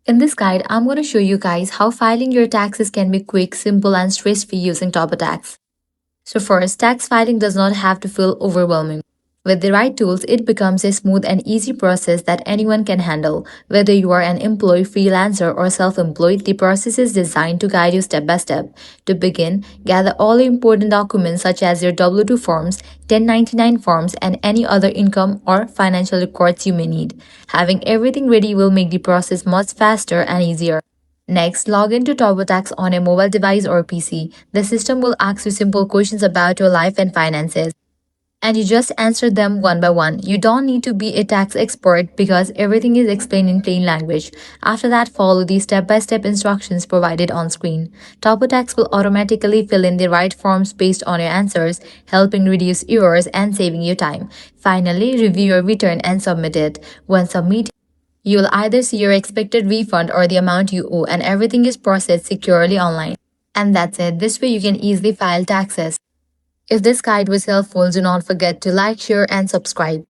In this guide, I'm going to show you guys how filing your taxes can be quick, simple, and stress-free using TurboTax. So first, tax filing does not have to feel overwhelming. With the right tools, it becomes a smooth and easy process that anyone can handle. Whether you are an employee, freelancer, or self-employed, the process is designed to guide you step by step. To begin, gather all important documents such as your W-2 forms, 1099 forms, and any other income or financial records you may need. Having everything ready will make the process much faster and easier. Next, log into TurboTax on a mobile device or PC. The system will ask you simple questions about your life and finances, and you just answer them one by one. You don't need to be a tax expert because everything is explained in plain language. After that, follow the step by step instructions provided on screen. TurboTax will automatically fill in the right forms based on your answers, helping reduce errors and saving you time. Finally, review your return and submit it. When submitting, you'll either see your expected refund or the amount you owe, and everything is processed securely online. And that's it. This way you can easily file taxes. If this guide was helpful, do not forget to like, share, and subscribe.